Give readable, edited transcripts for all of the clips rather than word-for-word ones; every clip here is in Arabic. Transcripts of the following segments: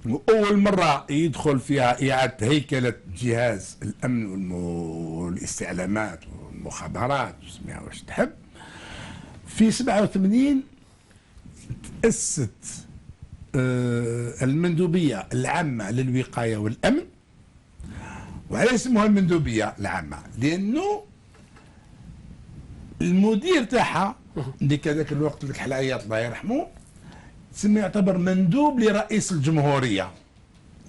وأول مرة يدخل فيها إعادة هيكلة جهاز الأمن والاستعلامات والمخابرات، سميها واش تحب. في 87 تأسست المندوبية العامة للوقاية والأمن. وعلى اسمها المندوبية العامة لأنه المدير تاعها اللي كان ذاك الوقت ذاك الحلايات الله يرحمه تسمى يعتبر مندوب لرئيس الجمهورية،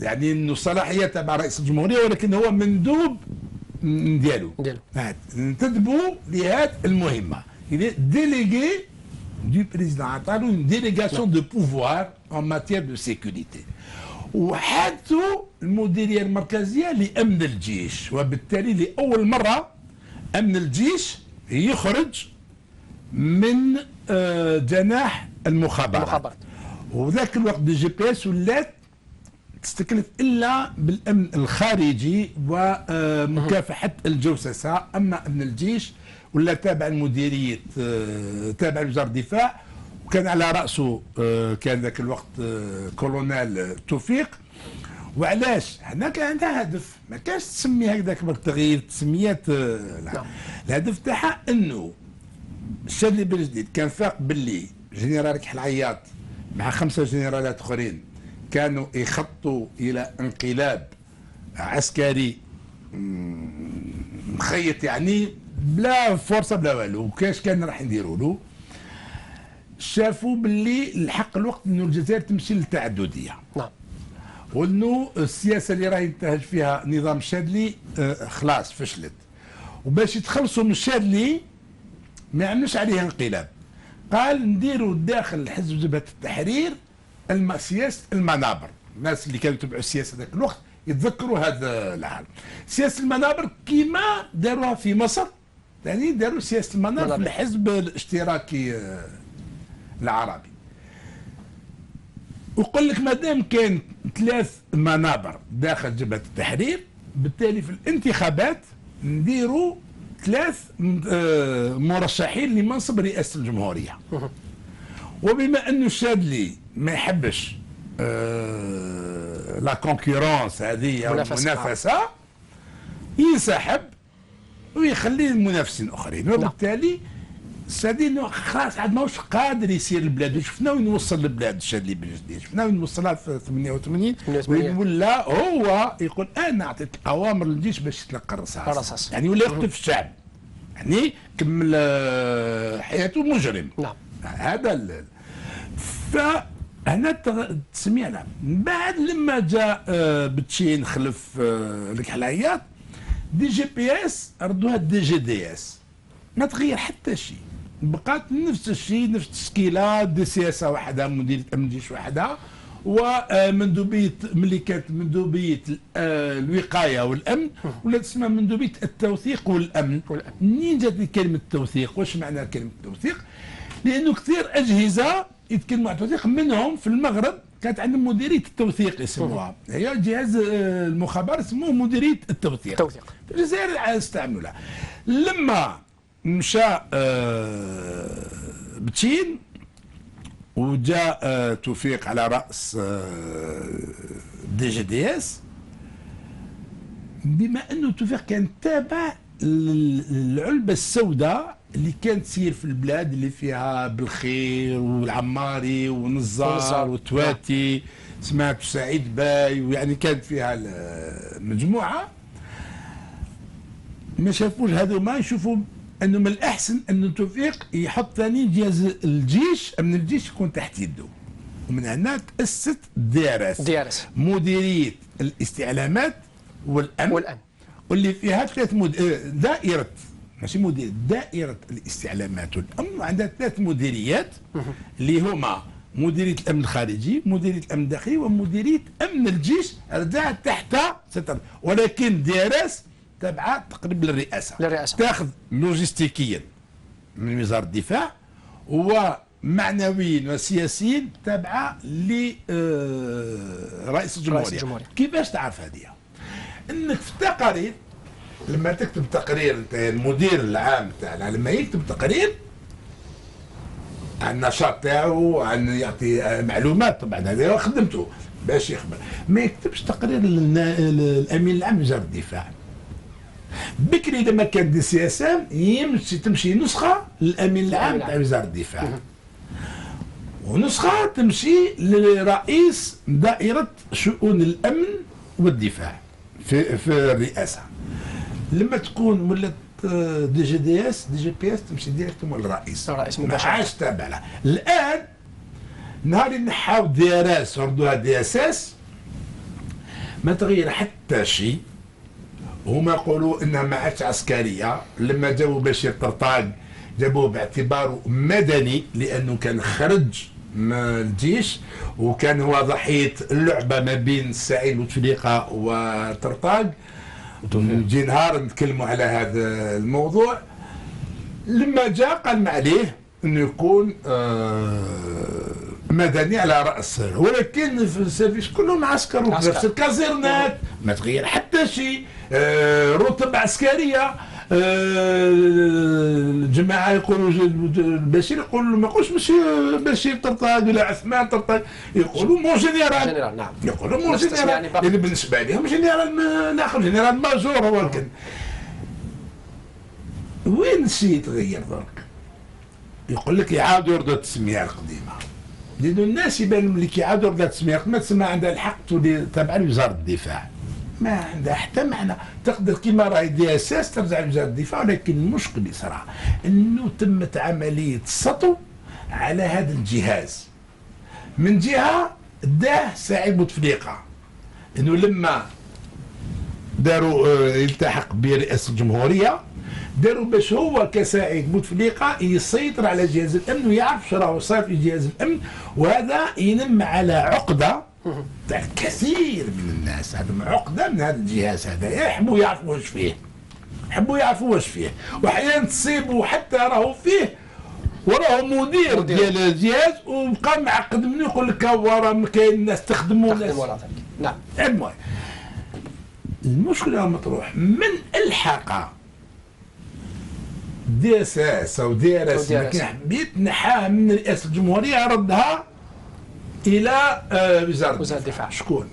يعني انه صلاحية تبع رئيس الجمهورية ولكن هو مندوب ديالو انتدبوا لهذه المهمة. ديليغي du président عطالو une délégation de pouvoir en matière de sécurité. وحدثوا المديرية المركزية لأمن الجيش، وبالتالي لأول مرة أمن الجيش يخرج من جناح المخابرات. وذاك الوقت دي جي بي اس ولات تستكلف الا بالامن الخارجي ومكافحه الجوسسه، اما امن الجيش ولا تابع المديريه تابع لوزاره الدفاع، وكان على راسه كان ذاك الوقت كولونيل توفيق. وعلاش؟ هنا كان عندها هدف، ما كانش تسمي هكذاك بالتغيير تسميات. الهدف تاعها انه الشاذلي بن جديد كان فاق باللي جنرال ركح العياط مع 5 جنرالات اخرين كانوا يخطوا الى انقلاب عسكري مخيط، يعني بلا فرصه بلا والو، وكاش كان راح نديروا له. شافوا باللي الحق الوقت انه الجزائر تمشي للتعدديه. نعم. وانه السياسه اللي راهي ينتهج فيها نظام الشاذلي خلاص فشلت، وباش يتخلصوا من الشاذلي ما يعملوش عليه انقلاب. قال نديروا داخل حزب جبهه التحرير سياسه المنابر. الناس اللي كانوا يتبعوا السياسه ذاك الوقت يتذكروا هذا العام. سياسه المنابر كيما داروها في مصر، يعني داروا سياسه المنابر في الحزب الاشتراكي العربي. ويقول لك ما دام كان 3 منابر داخل جبهه التحرير، بالتالي في الانتخابات نديروا 3 مرشحين لمنصب رئاسه الجمهوريه. وبما انه الشاذلي ما يحبش لا كونكورونس هذه او المنافسه، ينسحب ويخلي المنافسين الاخرين. وبالتالي الشاذلي انه خلاص عاد ماهوش قادر يسير البلاد. شفنا وين وصل البلاد الشاذلي بن جديد، شفنا وين وصلها في 88 ولا هو يقول انا اعطيت اوامر للجيش باش يتلقى الرصاص، يعني ولا يقتل في الشعب، يعني كمل حياته مجرم. نعم. هذا فهنا تسمينا من بعد لما جاء بتشين خلف الكحلايات دي جي بي اس ردوها دي جي دي اس، ما تغير حتى شيء، بقات نفس الشيء، نفس التشكيله، دي سياسه وحدها، مديريه امن الجيش وحدها، ومندوبيه ملي كانت مندوبيه الوقايه والامن ولات اسمها مندوبيه التوثيق والامن. منين جات كلمه التوثيق؟ واش معنى كلمه التوثيق؟ لانه كثير اجهزه يتكلموا عن التوثيق، منهم في المغرب كانت عندهم مديريه التوثيق يسموها، هي جهاز المخابرات يسموه مديريه التوثيق. في الجزائر استعملوها. لما مشى بتشين وجاء توفيق على راس دي جي دي اس، بما انه توفيق كان تابع العلبه السوداء اللي كانت تسير في البلاد اللي فيها بالخير والعماري ونزار وتواتي، سمعت سعيد باي، ويعني كانت فيها المجموعه. ما شافوش هذوما، يشوفوا انه من الاحسن انه توفيق يحط ثاني جهاز الجيش، امن الجيش يكون تحت يده. ومن هنا تاسست دي ار اس، مديريه الاستعلامات والامن واللي فيها 3 دائره، ماشي مدير، دائره الاستعلامات والامن، عندها 3 مديريات اللي هما مديريه الامن الخارجي، مديريه الامن الداخلي، ومديريه امن الجيش رجعت تحت ستر. ولكن دي ار اس تابعه تقريبا للرئاسه، تاخذ لوجستيكيا من وزاره الدفاع، ومعنويا وسياسيا تابعه لرئيس الجمهوريه. كيفاش تعرف هذه؟ انك في التقارير لما تكتب تقرير، انت المدير العام تاعنا لما يكتب تقرير عن النشاط تاعو، عن يعطي معلومات، طبعا هذه خدمته، باش يخبر، ما يكتبش تقرير الامين العام لوزاره الدفاع. بكري لما كان دي سي اس ام تمشي نسخه للامين العام تاع وزاره الدفاع، ونسخه تمشي لرئيس دائره شؤون الامن والدفاع في الرئاسه. لما تكون ولات دي جي دي اس دي جي بي اس تمشي ديريكتوم للرئيس، ما عادش تابع له. الان نهار اللي نحاو دي ار اس وردوها دي اس اس ما تغير حتى شيء. هما يقولوا انها ما عادش عسكريه. لما جابوا بشير طرطاق جابوه باعتباره مدني لانه كان خرج من الجيش، وكان هو ضحيه اللعبه ما بين سعيد بوتفليقه وطرطاق. نجي نهار نتكلموا على هذا الموضوع. لما جاء قال ما عليه انه يكون مدني على راس، ولكن في السيرفيس كلهم عسكر ونفس الكازيرنات ما تغير حتى شيء. رتب عسكريه. الجماعه يقولوا بشير، يقولوا ما يقولوش ماشي بشير طرطاق ولا عثمان طرطاق، يقولوا مو جنرال. نعم، يقولوا مو جنرال يعني بالنسبه لهم جنرال ناخذ جنرال ماجور. هو كان وين الشيء يتغير درك؟ يقول لك يعاودوا يردوا التسميه القديمه، لانه الناس يبان لهم اللي كيعاودوا يردوا التسميه القديمه تسمى عندها الحق تولي تابعه لوزاره الدفاع، ما عندها حتى معنى. تقدر كيما راهي دي اس اس ترجع لوزاره الدفاع، ولكن المشكل اللي صرا انه تمت عمليه السطو على هذا الجهاز. من جهه داه سعيد بوتفليقه انه لما داروا يلتحق برئاسه الجمهوريه داروا باش هو كسعيد بوتفليقه يسيطر على جهاز الامن ويعرف شو راهو صار في جهاز الامن، وهذا ينم على عقده تاع كثير من الناس. عندهم عقده من هذا الجهاز هذا، يحبوا يعرفوا واش فيه، يحبوا يعرفوا واش فيه، واحيانا تصيبوا حتى راهو فيه وراه مدير ديال الجهاز وبقى معقد منه يقول لك راه كاين الناس تخدموا ناس. نعم. المهم المشكله مطروح من الحق دي اس اس او دي ار اس، لكن حبيت نحاها من رئاسه الجمهوريه ردها الى وزاره الدفاع. شكون؟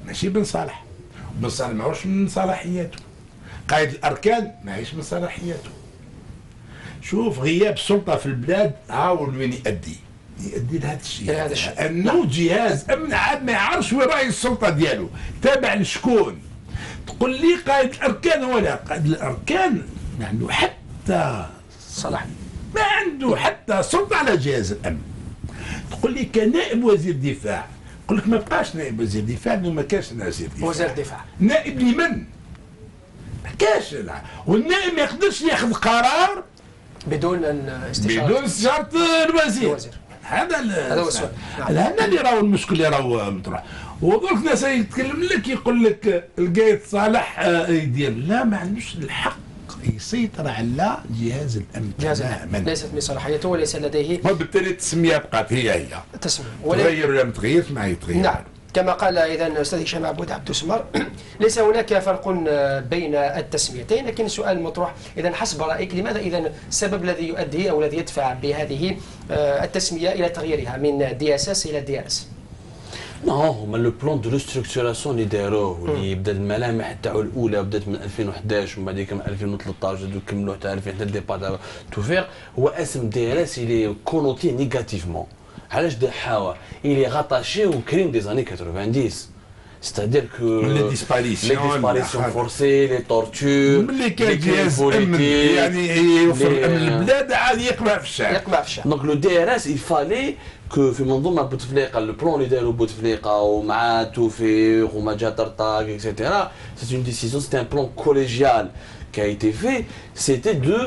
ماشي بن صالح. بن صالح ماهوش من صلاحياته. قائد الاركان ماهيش من صلاحياته. شوف غياب السلطه في البلاد هاول وين يؤدي لهذا الشيء، انه جهاز امن عاد ما يعرفش وين راهي السلطه ديالو، تابع لشكون؟ تقول لي قائد الاركان، هو لا، قائد الاركان ما عنده حتى صلاح، ما عنده حتى سلطه على جهاز الامن. تقول لي كنائب وزير الدفاع، يقول لك ما بقاش نائب وزير الدفاع لانه ما كانش وزير الدفاع. نائب لمن؟ ما كاش. والنائب ما يقدرش ياخذ قرار بدون استشاره الوزير. هذا هو السؤال. هذا اللي راهو المشكل اللي راهو مطروح. ودرك ناس يتكلم لك يقول لك لقيت صالح يدير، لا ما عندوش الحق يسيطر على جهاز الامن تماما، ليست من صلاحيته وليس لديه، وبالتالي التسميه بقات هي التسميه تغير ولا ما تغيرش ما يتغير. نعم، كما قال اذا الاستاذ هشام عبود عبد السمر ليس هناك فرق بين التسميتين، لكن السؤال المطروح اذا حسب رايك لماذا اذا السبب الذي يؤدي او الذي يدفع بهذه التسميه الى تغييرها من دي اس اس الى دي ار اس؟ نو هما لو بلان دو ريستركتوراسيون اللي داروه واللي بدا الملامح تاعو الاولى بدات من 2011 ومن بعد من 2013 زادوا كملوه حتى 2000 حتى ديبار تاع توفيق. هو اسم دي ار اس اللي كونوتي نيجاتيفمون. علاش دحاوه اللي غاتاشي او كريم دي زاني 90، c'est-à-dire que les disparitions forcées, les tortures, les crimes politiques, يعني يوفر الامن البلاد عاد يقبع في الشارع. Donc le DRS il fallait que في منظومه بوتفليقه البلان اللي داروا بوتفليقه ومع توفيق ومع جا طرطاق etc. C'est une décision, c'était un plan collégial qui a été fait, c'était de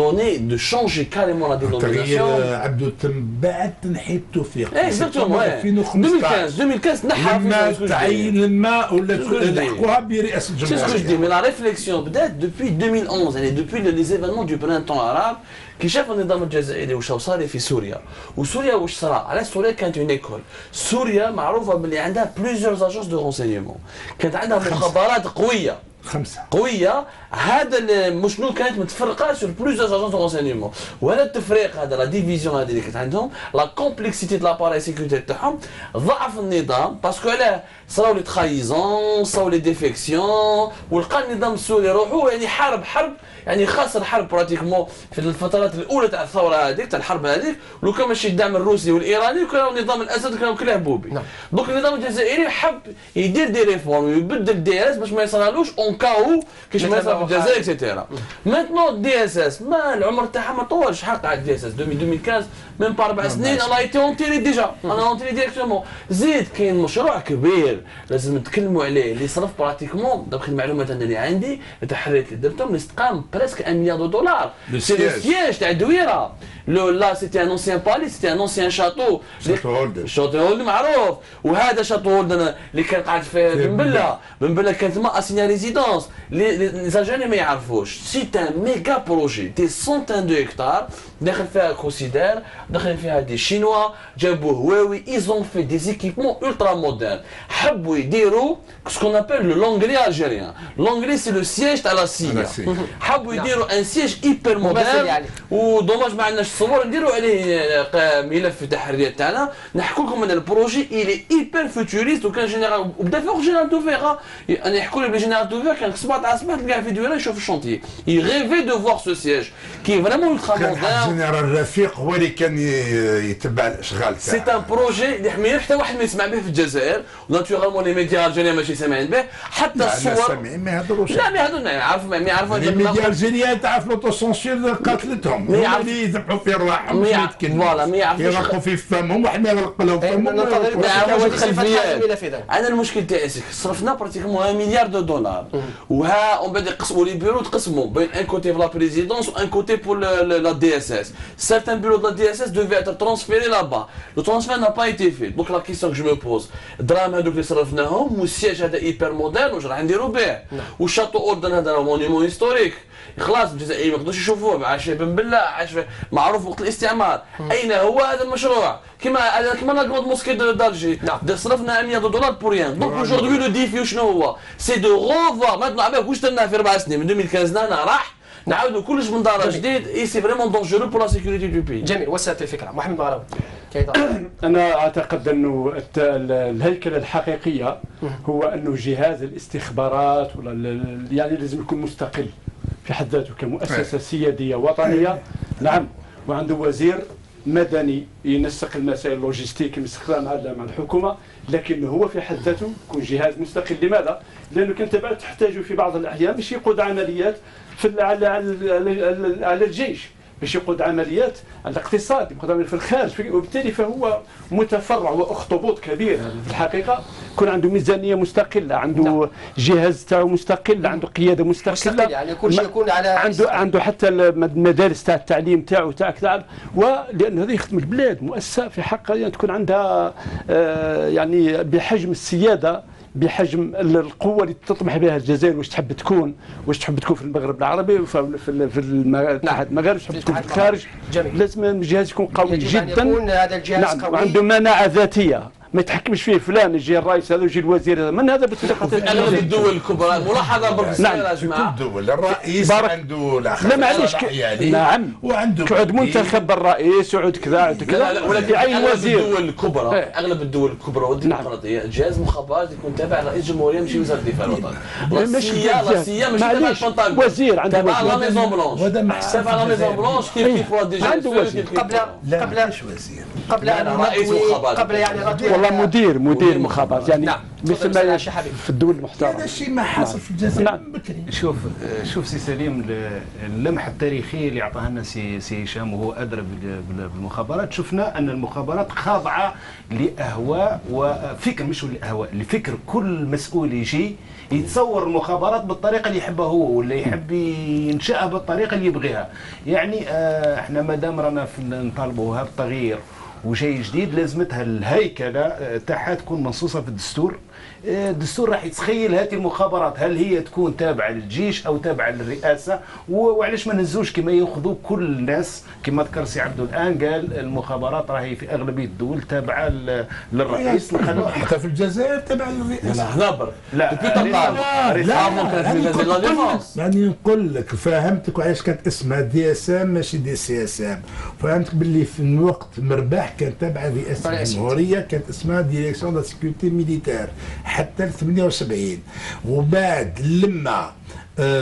donner, de changer carrément la dénomination. عبدو تم بعد تنحية توفيق. Exactement. 2015 نحى لما ولا لحقوها برئاسة الجمهورية. C'est ce que je dis, mais la réflexion بدات depuis 2011, يعني depuis les événements du printemps arabe كي شافوا النظام الجزائري واش صار في سوريا، وسوريا واش صرا، على سوريا كانت اون ايكول، سوريا معروفه باللي عندها بليزيور اجونس دو رونسينيمون، كانت عندها مخابرات قويه. 5 قويه. هذا مش شنو كانت متفرقه سور بلوزيور اجونس دو رونسينيمون، وهذا التفريق هذا لا ديفيزيون هذه اللي كانت عندهم لا كومبلكسيتي دو لاباري سيكوريتي تاعهم ضعف النظام. باسكو علاه صراو لي تخايزون، صراو لي ديفيكسيون، ولقى النظام السوري روحو يعني حرب يعني خاسر حرب براتيكمون في الفترات الاولى تاع الثوره هذيك تاع الحرب هذيك. لو كان ماشي الدعم الروسي والايراني وكان نظام الاسد كانوا كلاه بوبي. دونك النظام الجزائري حب يدير دي ريفورم ويبدل دي اس باش ما يصرالوش اون كاو كيش ما يصرا في الجزائر اكسيتيرا. ماتنون دي اس اس ما العمر تاعها ما طولش، شحال قعد دي اس اس 2015 من با 4 سنين الله يتي اونتيري ديجا انا اونتيري ديريكتومون. زيد كاين مشروع كبير لازم نتكلموا عليه اللي صرف براتيكمون دابخ المعلومات انا اللي عندي التحريات اللي درتهم اللي استقام بريسك 1 مليار دولار. سي لو سياج تاع الدويره. لا سيتي ان اونسيان بالي، سيتي ان اونسيان شاتو شاتو هولدن معروف. وهذا شاتو هولدن اللي كان قاعد في بن بله كانت ما اسينيا ريزيدونس لي زاجاني ما يعرفوش. سي ان ميغا بروجي دي سونتان دو هكتار داخل فيها كروسيدار، داخل فيها دي شينوا جابوا هواوي ايزون في دي زيكيبمون الترا مودرن. حبوا يديروا سكون ابل لو لونغلي الجيريان. لونغلي سي لو سياج تاع لا سيا. حبوا يديروا ان سياج ايبر مودرن ودوماج ما عندناش الصور نديروا عليه ملف التحريات تاعنا. نحكوا لكم ان البروجي الي ايبر فوتوريست وكان جينيرال وبدا فوق جينيرال توفيق. انا يحكوا لي بلي جينيرال توفيق كان 17 صباح تلقاه في دويره يشوف الشونتيي يغيفي دو فوار سو سياج كي فريمون الترا مودرن. جنرال رفيق هو اللي كان يتبع الاشغال سي ان بروجي اللي حمير حتى واحد ما يسمع به في الجزائر وناتورالمون لي ميديا الجزائريين ماشي سامعين به حتى الصور. سامعين ما يهضروش. لا ما يهضروا يعرفوا ما يعرفوا لي ميديا الجزائريين تعرف لوطو سونسور قاتلتهم. هما اللي يذبحوا في رواحهم فوالا ما يعرفوش يغلقوا في فمهم واحد ما يغلق لهم فمهم. ما يعرفوش الخلفيات. انا المشكل تاعي صرفنا براتيكمون 1 مليار دو دولار وها اون بعد يقسموا لي بيرو تقسموا بين ان كوتي في لا بريزيدونس وان كوتي بور لا دي اس اس. Certains bureaux de la DSS devaient être transférés là-bas. Le transfert n'a pas été fait. Donc la question que je me pose, الدراهم هذوك اللي صرفناهم والسياج هذا ايبر مودرن واش راح نديروا به؟ والشاطو اوردن هذا مونيمون هيستوريك خلاص الجزائريين ما يقدروش يشوفوه. عاش بن بله عاش معروف وقت الاستعمار. اين هو هذا المشروع؟ كما لا كروند موسكي دالجي صرفنا 1 مليار دولار بور ريان. دونك اجوردي لو ديفي شنو هو؟ سي دو روفوار ما نعرفوش واش درنا في 4 سنين من 2015 هنا راح نعاودوا كلش من دار جديد. اي سي فريمون دونجورو بور لا سيكوريتي دو بي. جميل وصلت الفكره. محمد مغراوي انا اعتقد انه الهيكله الحقيقيه هو انه جهاز الاستخبارات يعني لازم يكون مستقل في حد ذاته كمؤسسه سياديه وطنيه. نعم وعنده وزير مدني ينسق المسائل اللوجستيك ينسقها مع الحكومه، لكن هو في حد ذاته يكون جهاز مستقل. لماذا؟ لانه كنت تحتاج في بعض الاحيان باش يقود عمليات على الجيش، باش يقود عمليات على الاقتصاد، يقود في الخارج، وبالتالي فهو متفرع واخطبوط كبير في الحقيقه. يكون عنده ميزانيه مستقله، عنده جهاز تاعو مستقل، عنده قياده مستقله يعني كل شيء يكون على عنده حتى المدارس تاع التعليم تاعو تاع ولان هذا يخدم البلاد. مؤسسه في حقها يعني تكون عندها يعني بحجم السياده، بحجم القوه اللي تطمح بها الجزائر واش تحب تكون في المغرب العربي وفي الاتحاد المغربي، واش تحب تكون في الخارج. لازم الجهاز يكون قوي جدا. هذا الجهاز قوي وعنده مناعه ذاتيه، ما يتحكمش فيه فلان يجي الرئيس هذا ويجي الوزير هذا. من هذا في اغلب الدول الكبرى ملاحظه بالصغيره يا جماعه. الدول الرئيس عنده لا معليش نعم وعنده تعود منتخب الرئيس وعود كذا ولكن اغلب الدول الكبرى اغلب الدول الكبرى والديمقراطيه جهاز مخابرات يكون تابع لرئيس الجمهوريه ماشي وزاره الدفاع الوطني. لا سيا ماشي تابع البنطاغون، وزير عنده تابع لا ميزون بلونش. تابع لا ميزون بلونش كيف ديجا عنده وزير قبل ان رئيس مخابرات قبل يعني والله مدير مخابرات يعني مثل في الدول المحترمه. هذا الشيء ما حصل في الجزائر بكري. شوف سي سليم اللمح التاريخي اللي اعطاها لنا سي هشام وهو ادرى بالمخابرات. شفنا ان المخابرات خاضعه لاهواء وفكر، مش لاهواء، لفكر كل مسؤول يجي يتصور المخابرات بالطريقه اللي يحبها هو ولا يحب ينشأها بالطريقه اللي يبغيها. يعني احنا ما دام رانا نطالبوها بالتغيير وشيء جديد لازمتها الهيكله تاعها تكون منصوصه في الدستور. الدستور راح يتخيل هذه المخابرات هل هي تكون تابعه للجيش او تابعه للرئاسه، وعلاش ما نهزوش كما ياخذوا كل الناس كما ذكر سي عبدو الان، قال المخابرات راهي في اغلبيه الدول تابعه للرئيس. حتى في الجزائر تبع للرئاسه. لا هنابر لا يعني نقول لك فهمتك وعلاش كانت اسمها دي اس ام ماشي دي سي اس ام. فهمتك باللي في الوقت مرباح كانت تابعه لرئاسه الجمهوريه، كانت اسمها ديريكسيون دو سيكوريتي ميليتير حتى 78. وبعد لما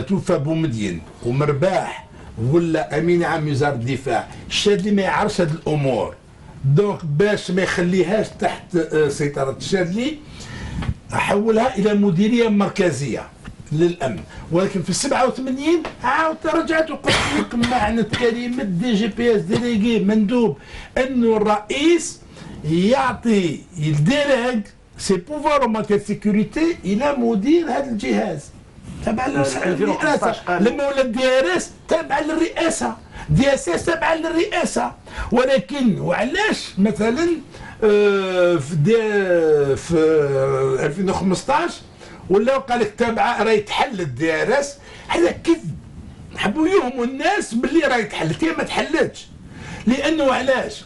توفى بومدين ومرباح ولا امين عام وزاره الدفاع، الشاذلي ما يعرفش هذه الامور، دونك باش ما يخليهاش تحت سيطره الشاذلي حولها الى مديريه مركزيه للامن. ولكن في 87 عاود رجعت وقلت لك معنى كلمه دي جي بي اس ديليغي مندوب، انه الرئيس يعطي يديرج سي بوفوار ماتير سيكوريتي الى مدير هذا الجهاز تبع للرئاسه. لما ولا دي ار اس تابع للرئاسه، دي اس اس تابع للرئاسه. ولكن وعلاش مثلا في 2015 ولا قال لك تابعه راهي تحل الدي ار اس؟ هذا كذب، حبوا يوهموا الناس باللي راهي تحلت، هي ما تحلتش. لانه علاش؟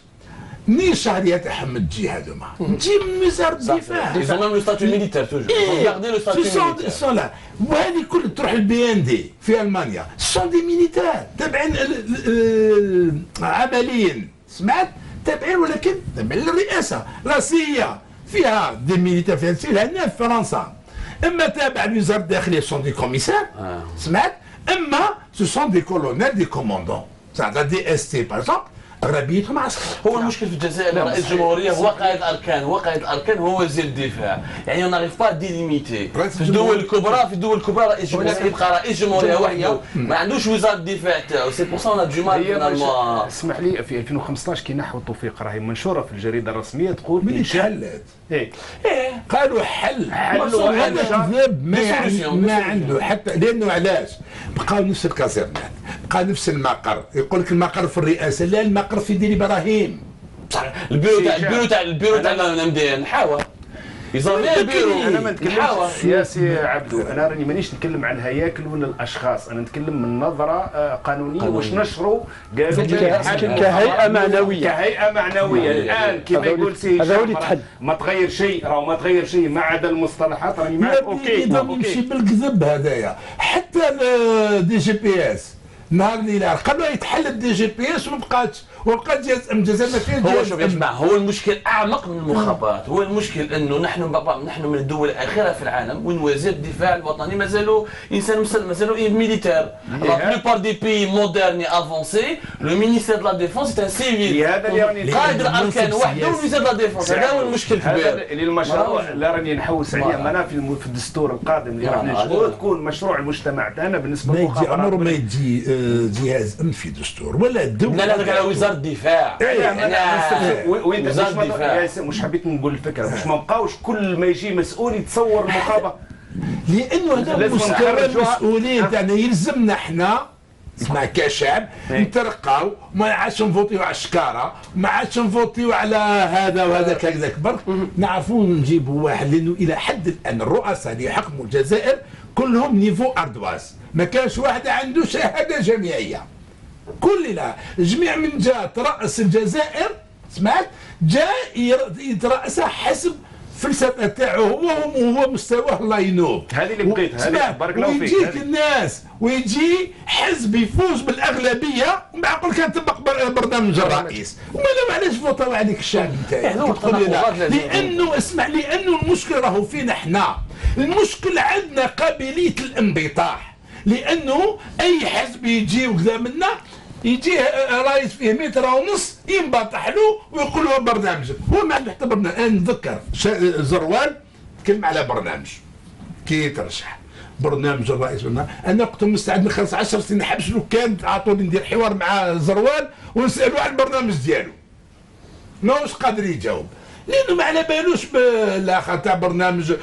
منين الشهريه تاعهم تجي هذوما؟ تجي من وزاره الدفاع. ils ont même le statut militaire toujours. Gardez le statut militaire. وهذه كل تروح البي ان دي في المانيا، سون دي ميليتير تابعين عمليا، سمعت؟ تابعين ولكن تابعين للرئاسه. راسيه فيها دي ميليتير، فيها هنا في فرنسا، اما تابع لوزاره الداخليه سون دي كوميسار، سمعت؟ اما سو سون دي كولونيل دي كوموندون، ساعه دي اس تي باغ اكزومبل ربيتهم عسكر. هو المشكل في الجزائر رئيس الجمهوريه هو قائد اركان، هو قائد اركان هو وزير الدفاع، يعني اون ناريف با ديليميتي. في الدول الكبرى الرئيس الجمهوريه يبقى رئيس جمهوريه وحده ما عندوش وزاره الدفاع تاعو. سي بور سا اون دو مال. اسمح لي في 2015 كي نحو التوفيق راهي منشوره في الجريده الرسميه تقول من حلت. ايه قالوا حل ما عنده حتى. لانه علاش؟ بقاو نفس الكازيرنات، بقى نفس المقر، يقول لك المقر في الرئاسه، لا المقر في دير ابراهيم. البيرو تاع الام دي ان حاوى يصير البيرو. انا ما نتكلمش يا سي عبدو، انا راني مانيش نتكلم عن الهياكل ولا الاشخاص، انا نتكلم من نظره قانونيه. واش نشروا قالوا كهيئه معنويه، كهيئه معنويه. الان كما يقول سي ما تغير شيء، راهو ما تغير شيء ما عدا المصطلحات. راني معك اوكي يمشي بالكذب هذايا. حتى دي جي بي اس نهار اللي قبل يتحل الدي جي بي اس وبقات جهاز الجزائر ما فيها. هو شوف يا جماعه، هو المشكل اعمق من المخابرات. هو المشكل انه نحن من الدول الاخيره في العالم وين وزير الدفاع الوطني مازالوا انسان مازالوا ميليتير. لا بلوبار دي بي مودرن افونسي لو مينيستير دو لا ديفونس سي ان سيفيل. هذا اللي راني قائد الاركان وحده ومينيستير دو لا ديفونس. هذا هو المشكل الكبير. هذا اللي المشروع اللي راني نحوس عليه انا في الدستور القادم اللي راح نشوفه تكون مشروع المجتمع تاعنا بالنسبه للمخابرات. عمره ما يجي جهاز في دستور ولا الدوله. لا هذاك على وزاره الدفاع. وين مش حبيت نقول الفكره باش ما نبقاوش كل ما يجي مسؤول يتصور المخابره. لانه هذا مستوى المسؤولين تاعنا يلزمنا احنا اسمع كشعب نترقاو، ما عادش نفوتيو على الشكاره، ما عادش نفوتيو على هذا وهذا كذا برك، نعرفوا نجيبوا واحد. لانه الى حد الان الرؤساء اللي يحكموا الجزائر كلهم نيفو اردواس، ما كانش واحد عنده شهاده جامعيه. كل لا جميع من جاء ترأس الجزائر سمعت جاء يترأسها حسب فلسفه تاعو هو مستواه الله ينوب. هذه اللي بقيت هذه بارك الله فيك. ويجيك الناس ويجي حزب يفوز بالاغلبيه ومعقول كان تطبق برنامج الرئيس. وماذا علاش فوتوا عليك الشعب نتاعي؟ لانه اسمع، لانه المشكل راهو فينا احنا، المشكل عندنا قابليه الانبطاح. لانه اي حزب يجي وكذا منا يجي رايس فيه متر ونص ينبطح له ويقول له برنامجك. هو ما عنده حتى برنامج. انا نتذكر زروال كلمة على برنامج كي يترشح برنامج الرئيس. انا كنت مستعد نخلص 10 سنين حبس لو كان عطوني ندير حوار مع زروال ونسالو على البرنامج ديالو ماهوش قادر يجاوب، لانه ما على بالوش بالاخر تاع برنامج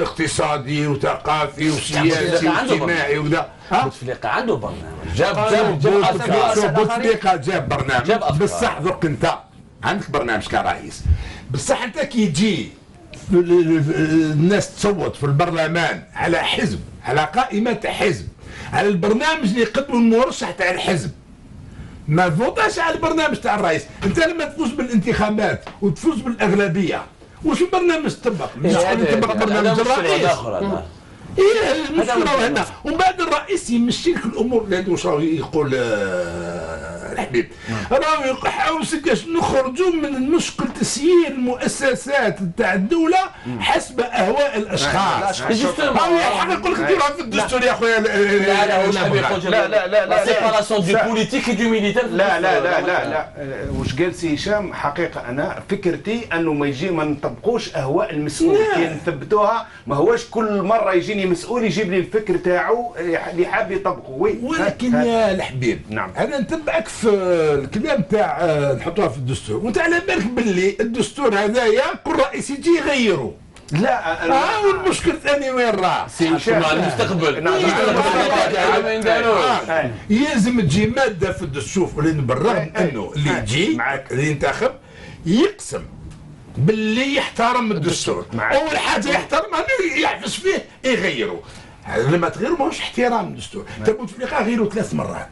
اقتصادي وثقافي وسياسي واجتماعي وكذا. بوتفليقه عنده برنامج، جاب بوتفليقه جاب برنامج بصح ذوق انت عندك برنامج كرئيس، بصح انت كي يجي الناس تصوت في البرلمان على حزب، على قائمه تاع حزب، على البرنامج اللي يقدمه المرشح تاع الحزب، ما تفوتاش على البرنامج تاع الرئيس. انت لما تفوز بالانتخابات وتفوز بالاغلبيه وش البرنامج تطبق؟ مش تطبق برنامج الرئيس. ايه المشكله هنا، ومن بعد الرئيس يمشي لك الامور. لانه واش راه يقول الحبيب، راه يحاول كاش نخرجوا من مشكل تسيير المؤسسات تاع الدوله حسب اهواء الاشخاص. حاجه يقول لك ديروها في الدستور يا خويا. لا سيباراسيون دو بوليتيك دو ميليتير. لا واش قال سي هشام حقيقه انا فكرتي انه ما نطبقوش اهواء المسؤول كي نثبتوها. ما هوش كل مره يجيني مسؤول يجيب لي الفكر تاعو اللي حاب يطبقه. ولكن يا الحبيب، نعم، انا نتبعك في الكلام تاع نحطوها في الدستور، وانت على بالك باللي الدستور هذايا كل رئيس يجي يغيره. لا والمشكل الثاني وين راه؟ مع المستقبل. يلزم تجي ماده في الدستور، لان بالرغم انه اللي يجي اللي ينتخب يقسم باللي يحترم الدستور. اول حاجه يحترمها يحفز فيه يغيره. لما تغيروا ماهوش احترام الدستور. بوتفليقه غيروا 3 مرات،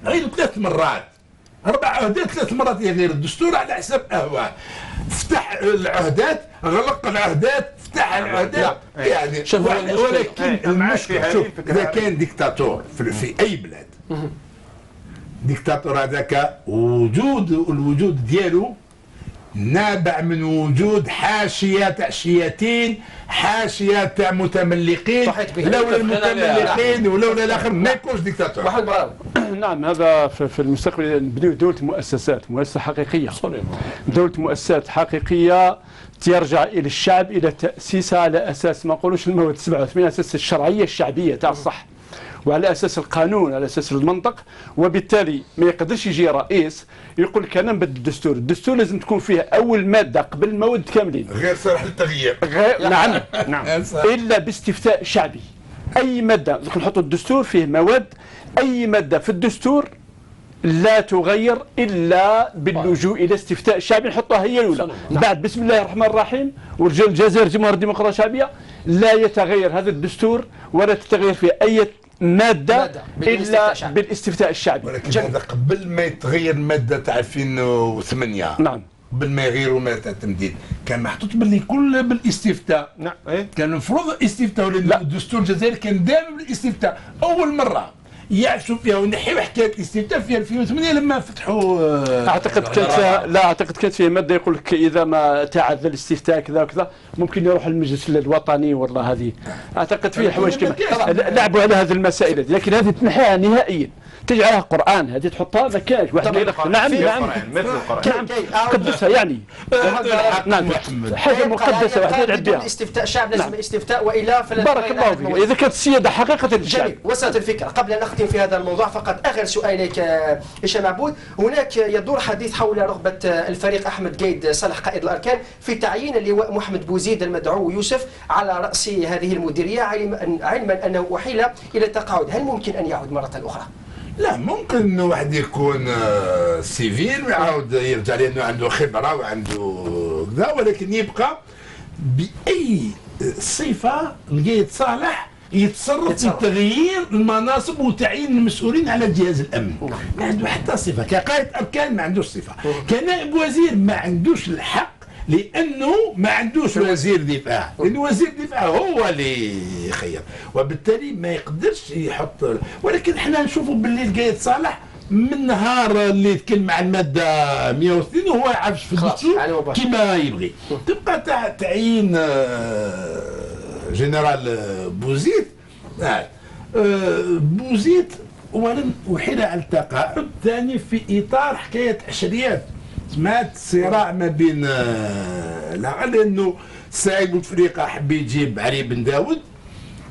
غيروا 3 مرات 4 عهدات 3 مرات يغير الدستور على حساب اهواه. فتح العهدات، غلق العهدات، فتح العهدات. يعني ولكن المشكل شوف، اذا كان ديكتاتور في اي بلاد، ديكتاتور هذاك الوجود ديالو نابع من وجود حاشيه تاع شياطين، حاشيه تاع متملقين. لولا المتملقين ولولا الاخر ما يكونش ديكتاتور. نعم، هذا في المستقبل نبنيو دولة مؤسسة حقيقية. دولة مؤسسات حقيقية ترجع إلى الشعب، إلى تأسيسها على أساس ما نقولوش المواد 87، أساس الشرعية الشعبية تاع الصح، وعلى اساس القانون، على اساس المنطق. وبالتالي ما يقدرش يجي رئيس يقول لك انا نبدل الدستور. الدستور لازم تكون فيه اول ماده قبل المواد كاملين، غير صالح للتغيير. نعم الا باستفتاء شعبي. اي ماده نحطوا الدستور فيه مواد، اي ماده في الدستور لا تغير الا باللجوء الى استفتاء شعبي، نحطها هي الاولى. بعد بسم الله الرحمن الرحيم ورجال الجزائر جمهوريه الديمقراطيه الشعبيه، لا يتغير هذا الدستور ولا تتغير فيه اي مادة إلا بالاستفتاء الشعبي. ولكن هذا قبل ما يتغير المادة تاع 2008. نعم، قبل ما يغيروا مادة تاع التمديد كان محطوط باللي كل بالاستفتاء. نعم، كان المفروض الاستفتاء، لأن الدستور الجزائري كان دائما بالاستفتاء. أول مرة يعفسوا فيها ونحيوا حكايه الاستفتاء في 2008 لما فتحوا. اعتقد كانت فيها، لا اعتقد كانت فيها ماده يقول لك اذا ما تعذر الاستفتاء كذا وكذا ممكن يروح المجلس الوطني ولا هذه. اعتقد فيه حوايج كما لعبوا على هذه المسائل، لكن هذه تنحيها نهائيا، تجعلها قران، هذه تحطها ما كانش واحد نعم مثل القران قدسها يعني. نعم، حاجه مقدسه واحد يلعب بها. استفتاء شعب لازم استفتاء والا فلا. بارك الله فيك. اذا كانت السياده حقيقه للشعب. جميل، وصلت الفكره. قبل ان نختم في هذا الموضوع فقط اخر سؤال لك هشام عبود. هناك يدور حديث حول رغبه الفريق احمد قايد صالح قائد الاركان في تعيين اللواء محمد بوزيد المدعو يوسف على راس هذه المديريه، علما انه احيل الى التقاعد. هل ممكن ان يعود مره اخرى؟ لا، ممكن انه واحد يكون سيفيل ويعاود يرجع لانه عنده خبره وعنده كذا، ولكن يبقى باي صفه القايد صالح يتصرف في تغيير المناصب وتعيين المسؤولين على جهاز الامن. ما عنده حتى صفه كقائد اركان، ما عندوش صفه كنائب وزير، ما عندوش الحق لانه ما عندوش وزير دفاع، لان وزير الدفاع هو اللي يخير، وبالتالي ما يقدرش يحط. ولكن احنا نشوفوا باللي القايد صالح من نهار اللي تكلم عن الماده 160 وهو يعرفش في الدستور كما يبغي. تبقى تعيين جنرال بوزيد. بوزيد ولن أحيل على التقاعد ثاني في اطار حكايه عشريات، سمعت صراع ما بين لانه سعيد بوتفليقه حب يجيب علي بن داود،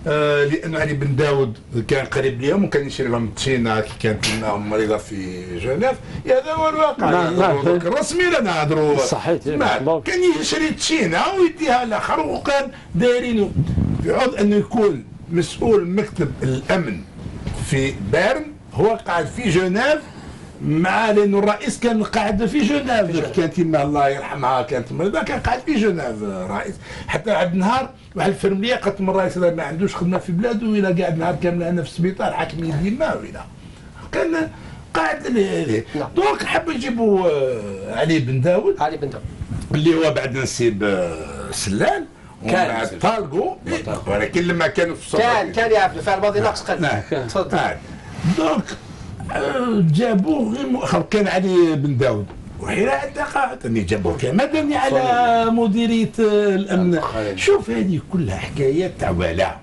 لانه علي بن داود كان قريب لهم وكان يشري لهم تشينا كي كانت معهم مريضه في جنيف. هذا هو الواقع الرسمي. لا نهضروا صحيح، كان يشري تشينا ويديها لاخر، وكان دايرينه في عوض انه يكون مسؤول مكتب الامن في بيرن، هو قاعد في جنيف مع لانه الرئيس كان قاعد في جنيف، كانت يما الله يرحمها كانت مريضه، كان قاعد في جنيف الرئيس، حتى واحد النهار واحد الفرمليه قالت من الرئيس ما عندوش خدمه في بلاده ولا قاعد نهار كامل انا في السبيطار حاكم يما ولا كان قاعد دونك حبوا يجيبوا علي بن داود اللي هو بعد نسيب سلال كان طالقوا، ولكن لما كانوا في السلطه كان يعرف الفعل الماضي ناقص قليل. تفضل. دونك جابوه غير مؤخر كان علي بن داود وحين اعتقد اني جابوه كمدني على مديريه الامن. شوف هذه كلها حكايات تاع ولاء،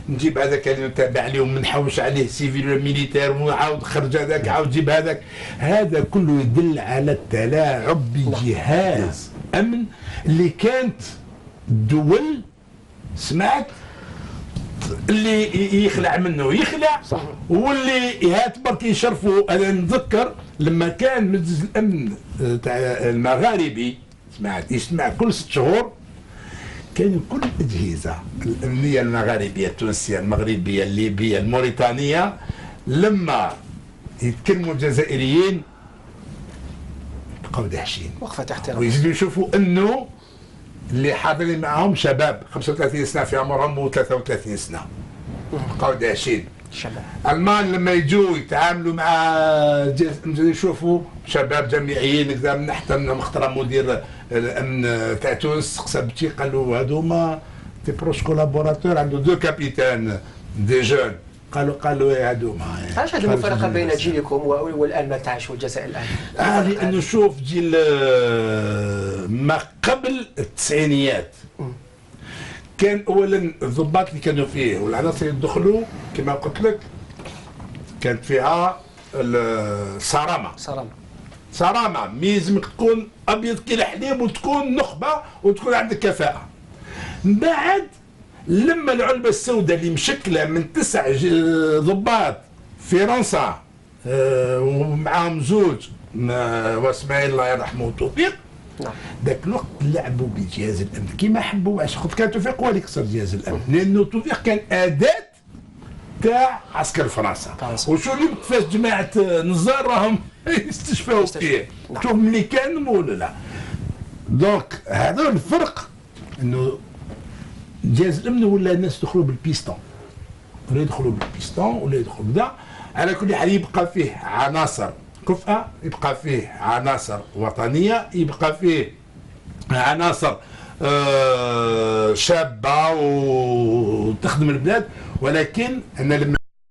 نجيب هذاك اللي نتابع عليه ونحوش عليه سيفيل ولا ميليتير ونعاود خرج هذاك عاود جيب هذاك، هذا كله يدل على التلاعب بجهاز امن اللي كانت الدول سمعت اللي يخلع منه يخلع صح. واللي هات برك يشرفوا. انا نتذكر لما كان مجلس الامن تاع المغاربي سمعت يجتمع كل 6 شهور، كانوا كل الاجهزه الامنيه المغاربيه التونسيه المغربيه الليبيه الموريتانيه لما يتكلموا الجزائريين بقاو داهشين وقفه احترام ويزيدوا يشوفوا انه اللي حاضرين معهم شباب 35 سنه في عمرهم و33 سنه بقاو داهشين. شباب المان لما يجوا يتعاملوا مع يشوفوا شباب جامعيين كذا من حتى منهم اختار مدير الامن تاع تونس سقسى قالوا هذوما تي بروش كولابوراتور عنده 2 كابيتان دي جون قالوا هذوما. علاش هذه المفارقه بين جيلكم والان ما تعيشه الجزائر الان؟ لانه شوف جيل ما قبل التسعينيات كان اولا الضباط اللي كانوا فيه والعناصر اللي دخلوا كما قلت لك كانت فيها صرامه ميزمك تكون ابيض كي الحليب وتكون نخبه وتكون عندك كفاءه. من بعد لما العلبه السوداء اللي مشكله من 9 ضباط فرنسا ومعاهم 2 واسماعيل الله يرحمه وتوفيق، نعم ذاك الوقت لعبوا بجهاز الامن كيما حبوا. علاش خاطر كان توفيق هو اللي كسر جهاز الامن، لانه توفيق كان اداه تاع عسكر فرنسا. وشو اللي كيفاش جماعه نزار راهم يستشفاو فيه. شوف ملي كان ولا لا. دونك هذا الفرق انه جهاز الامن ولا الناس يدخلوا بالبيستون ولا يدخلوا بالبيستون ولا يدخلوا بدا. على كل حال يبقى فيه عناصر كفء، يبقى فيه عناصر وطنيه، يبقى فيه عناصر شابه وتخدم البلاد. ولكن انا لما